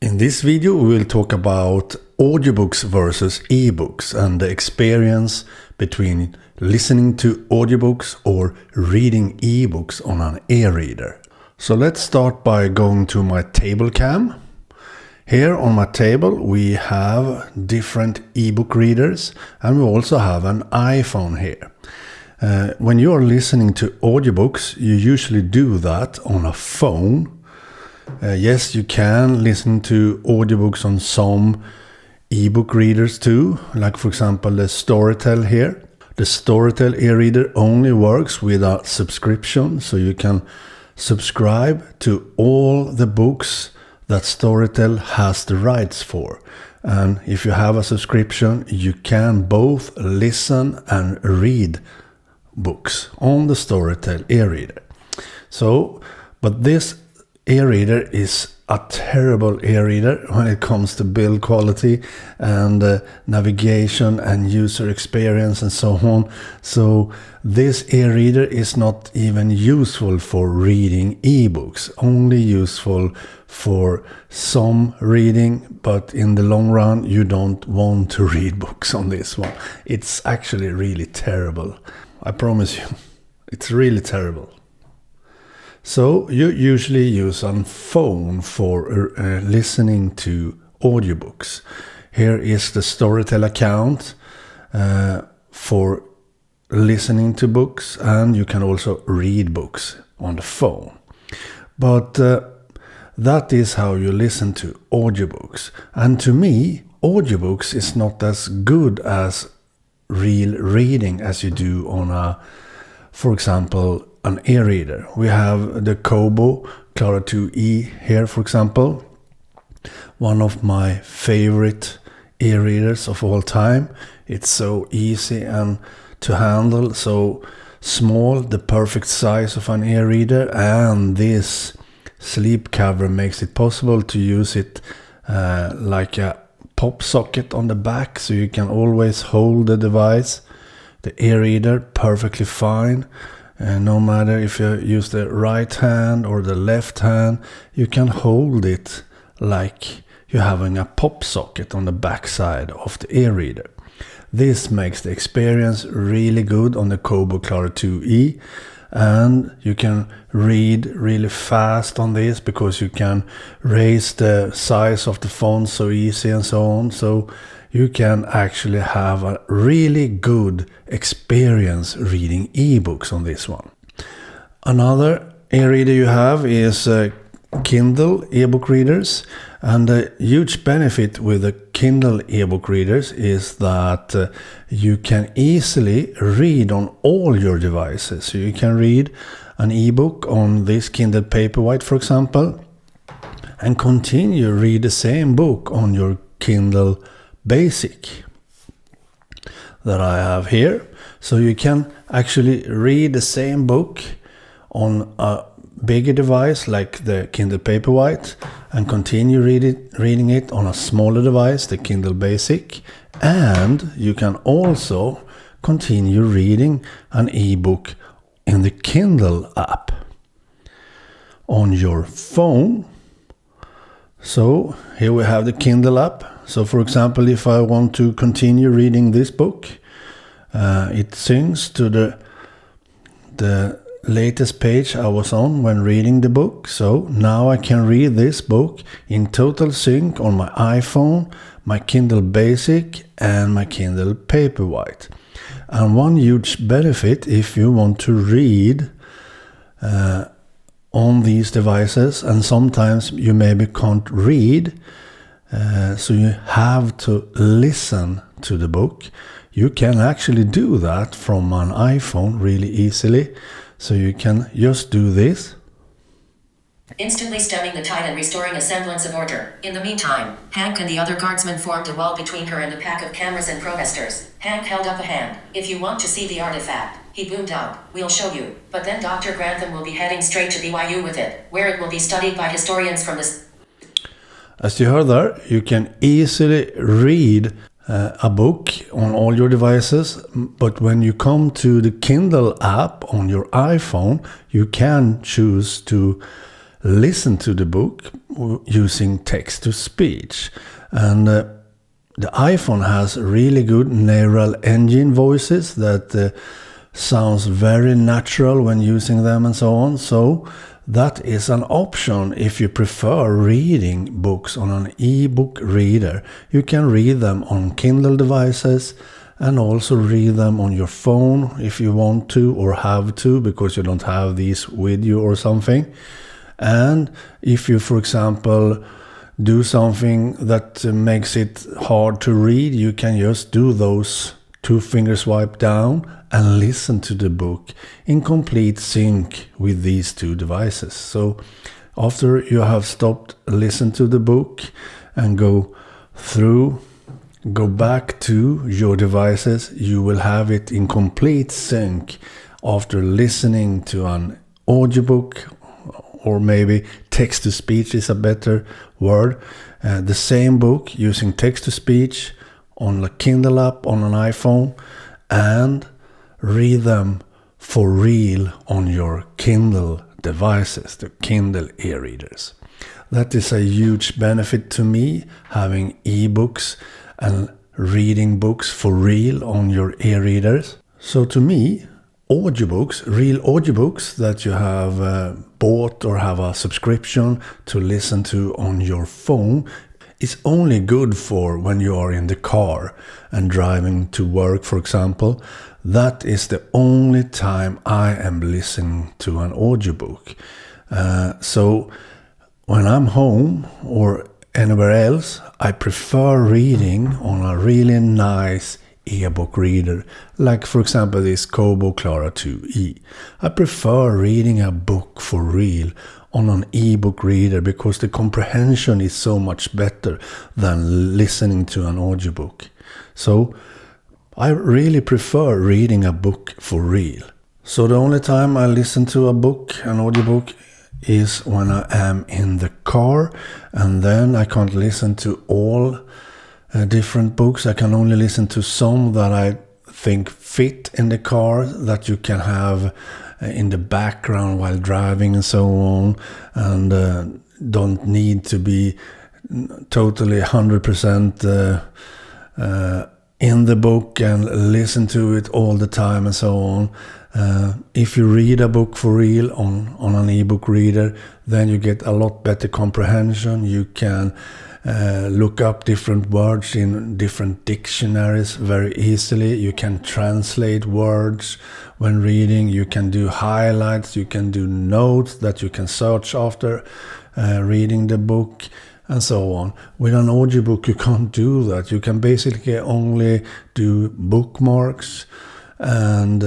In this video we will talk about audiobooks versus ebooks and the experience between listening to audiobooks or reading ebooks on an e-reader. So let's start by going to my table cam. Here on my table we have different ebook readers and we also have an iPhone here. When you are listening to audiobooks, you usually do that on a phone. Yes, you can listen to audiobooks on some ebook readers too, like for example the Storytel here. The Storytel e-reader only works with a subscription, so you can subscribe to all the books that Storytel has the rights for. And if you have a subscription, you can both listen and read books on the Storytel e-reader. But this e-reader is a terrible e-reader when it comes to build quality and navigation and user experience and so on. So this e-reader is not even useful for reading ebooks, only useful for some reading, but in the long run you don't want to read books on this one. It's actually really terrible. I promise you, it's really terrible. So you usually use a phone for listening to audiobooks. Here is the Storytel account for listening to books, and you can also read books on the phone. But that is how you listen to audiobooks. And to me, audiobooks is not as good as real reading as you do on for example, an e-reader. We have the Kobo Clara 2e here, for example. One of my favorite e-readers of all time. It's so easy and to handle, so small, the perfect size of an e-reader, and this sleeve cover makes it possible to use it like a pop socket on the back, so you can always hold the device, the e-reader, perfectly fine. No matter if you use the right hand or the left hand, you can hold it like you're having a pop socket on the back side of the e-reader. This makes the experience really good on the Kobo Clara 2e, and you can read really fast on this because you can raise the size of the font so easy and so on. So you can actually have a really good experience reading ebooks on this one. Another e-reader you have is Kindle ebook readers, and the huge benefit with the Kindle ebook readers is that you can easily read on all your devices. So you can read an ebook on this Kindle Paperwhite, for example, and continue read the same book on your Kindle Basic that I have here. So you can actually read the same book on a bigger device like the Kindle Paperwhite and continue reading it on a smaller device, the Kindle Basic, and you can also continue reading an ebook in the Kindle app on your phone. So here we have the Kindle app. So for example, if I want to continue reading this book, it syncs to the latest page I was on when reading the book. So now I can read this book in total sync on my iPhone, my Kindle Basic and my Kindle Paperwhite. And one huge benefit if you want to read on these devices, and sometimes you maybe can't read, so you have to listen to the book. You can actually do that from an iPhone really easily. So you can just do this. Instantly stemming the tide and restoring a semblance of order. In the meantime, Hank and the other guardsmen formed a wall between her and a pack of cameras and protesters. Hank held up a hand. "If you want to see the artifact," he boomed out, "we'll show you. But then Dr. Grantham will be heading straight to BYU with it, where it will be studied by historians from this." As you heard there, you can easily read a book on all your devices, but when you come to the Kindle app on your iPhone, you can choose to listen to the book using text to speech. And the iPhone has really good neural engine voices that sounds very natural when using them and so on. So that is an option if you prefer reading books on an ebook reader. You can read them on Kindle devices and also read them on your phone if you want to or have to, because you don't have these with you or something. And if you, for example, do something that makes it hard to read, you can just do those 2 finger swipe down and listen to the book in complete sync with these 2 devices. So after you have stopped listening to the book and go back to your devices, you will have it in complete sync after listening to an audiobook, or maybe text-to-speech is a better word. The same book using text-to-speech on a Kindle app on an iPhone, and read them for real on your Kindle devices, the Kindle e-readers. That is a huge benefit to me, having ebooks and reading books for real on your e-readers. So to me, audiobooks, real audiobooks that you have bought or have a subscription to listen to on your phone, is only good for when you are in the car and driving to work, for example. That is the only time I am listening to an audiobook. So when I'm home or anywhere else, I prefer reading on a really nice eBook reader, like for example this Kobo Clara 2e. I prefer reading a book for real on an ebook reader because the comprehension is so much better than listening to an audiobook. So I really prefer reading a book for real. So the only time I listen to a book, an audiobook, is when I am in the car, and then I can't listen to all different books. I can only listen to some that I think fit in the car, that you can have in the background while driving and so on, and don't need to be totally 100% in the book and listen to it all the time and so on. If you read a book for real on an ebook reader, then you get a lot better comprehension. You can look up different words in different dictionaries very easily. You can translate words when reading. You can do highlights. You can do notes that you can search after reading the book, and so on. With an audiobook, you can't do that. You can basically only do bookmarks and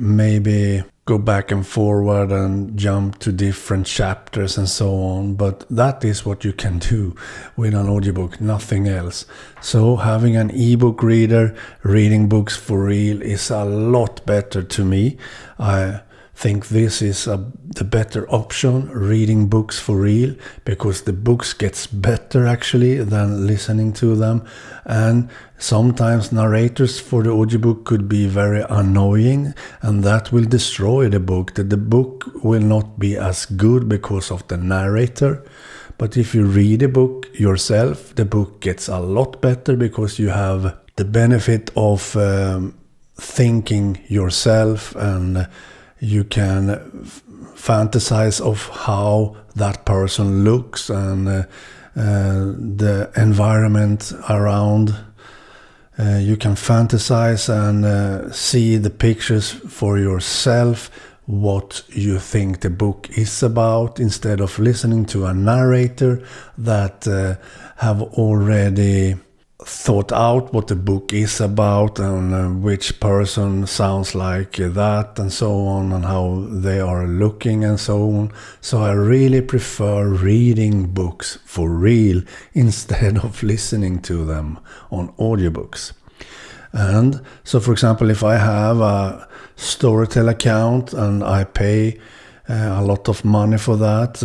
maybe go back and forward and jump to different chapters and so on. But that is what you can do with an audiobook, nothing else. So having an ebook reader, reading books for real, is a lot better to me. I think this is the better option, reading books for real, because the books gets better actually than listening to them. And sometimes narrators for the audiobook could be very annoying, and that will destroy the book. That the book will not be as good because of the narrator. But if you read a book yourself, the book gets a lot better because you have the benefit of thinking yourself, and you can fantasize of how that person looks and the environment around. You can fantasize and see the pictures for yourself, what you think the book is about, instead of listening to a narrator that have already thought out what the book is about, and which person sounds like that and so on, and how they are looking and so on. So I really prefer reading books for real instead of listening to them on audiobooks. And so, for example, if I have a Storytel account and I pay a lot of money for that,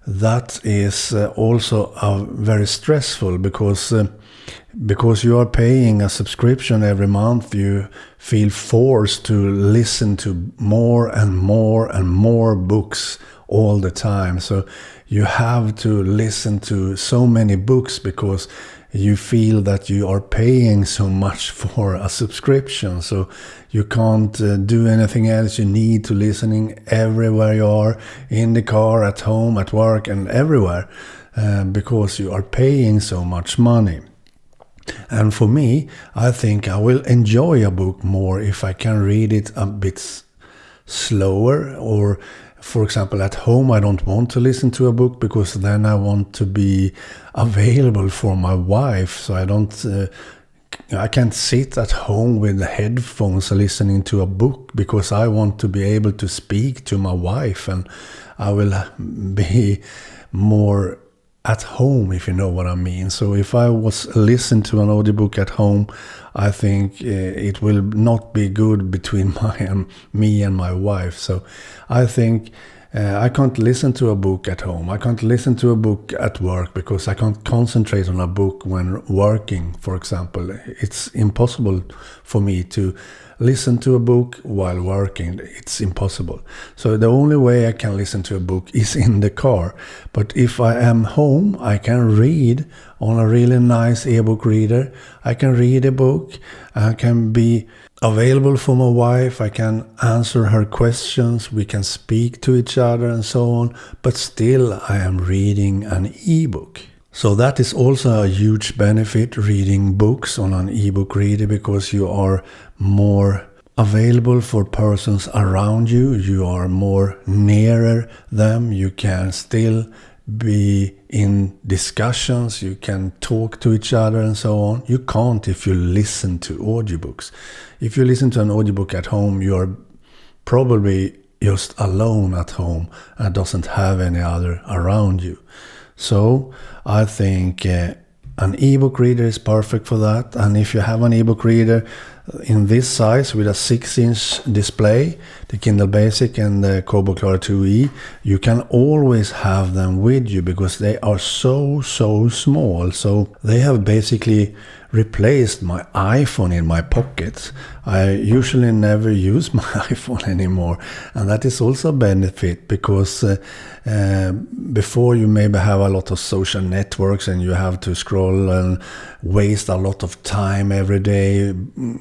that is also very stressful, because you are paying a subscription every month. You feel forced to listen to more and more and more books all the time. So you have to listen to so many books because you feel that you are paying so much for a subscription. So you can't do anything else. You need to listening everywhere you are, in the car, at home, at work, and everywhere, because you are paying so much money. And for me, I think I will enjoy a book more if I can read it a bit slower. Or, for example, at home I don't want to listen to a book because then I want to be available for my wife. So I can't sit at home with the headphones listening to a book, because I want to be able to speak to my wife, and I will be more at home, if you know what I mean. So if I was listen to an audiobook at home, I think it will not be good between me and my wife. So I think I can't listen to a book at home. I can't listen to a book at work because I can't concentrate on a book when working, for example. It's impossible for me to listen to a book while working. It's impossible. So the only way I can listen to a book is in the car. But if I am home, I can read on a really nice ebook reader. I can read a book. I can be available for my wife. I can answer her questions. We can speak to each other and so on. But still, I am reading an ebook. So that is also a huge benefit, reading books on an ebook reader, because you are more available for persons around you. You are more nearer them. You can still be in discussions. You can talk to each other and so on. You can't if you listen to audiobooks. If you listen to an audiobook at home, you are probably just alone at home and doesn't have any other around you. So I think an ebook reader is perfect for that. And if you have an ebook reader in this size with a 6-inch display, the Kindle Basic and the Kobo Clara 2e, you can always have them with you because they are so small. So they have basically replaced my iPhone in my pocket. I usually never use my iPhone anymore, and that is also a benefit because before you maybe have a lot of social networks and you have to scroll and waste a lot of time every day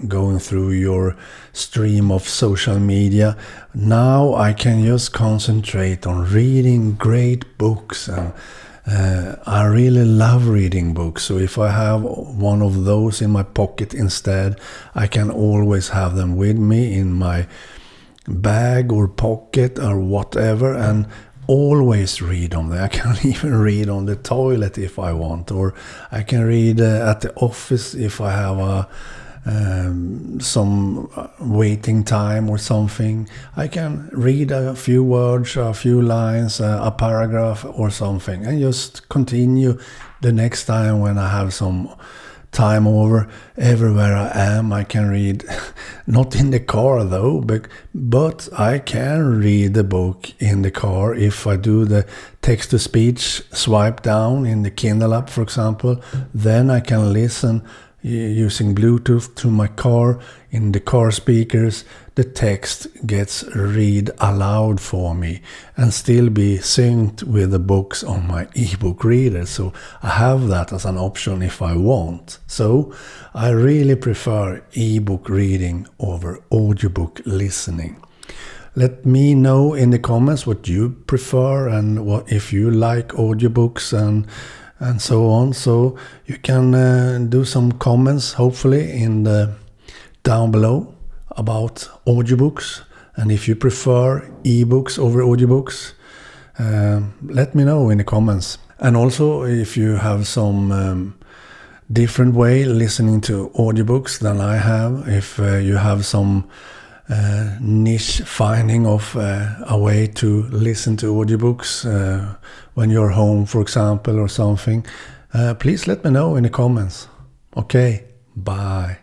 going through your stream of social media. Now I can just concentrate on reading great books, and I really love reading books. So if I have one of those in my pocket instead, I can always have them with me in my bag or pocket or whatever, and always read on there. I can even read on the toilet if I want, or I can read at the office if I have some waiting time or something. I can read a few words, a few lines, a paragraph or something, and just continue the next time when I have some time over. Everywhere I am, I can read. Not in the car though, but I can read the book in the car if I do the text-to-speech swipe down in the Kindle app, for example. Then I can listen using Bluetooth to my car. In the car speakers, the text gets read aloud for me and still be synced with the books on my ebook reader. So I have that as an option if I want. So I really prefer ebook reading over audiobook listening. Let me know in the comments what you prefer and what if you like audiobooks and so on. So you can do some comments hopefully in the down below about audiobooks, and if you prefer ebooks over audiobooks, let me know in the comments. And also if you have some different way listening to audiobooks than I have, if you have some niche finding of a way to listen to audiobooks when you're home, for example, or something, please let me know in the comments. Okay, bye.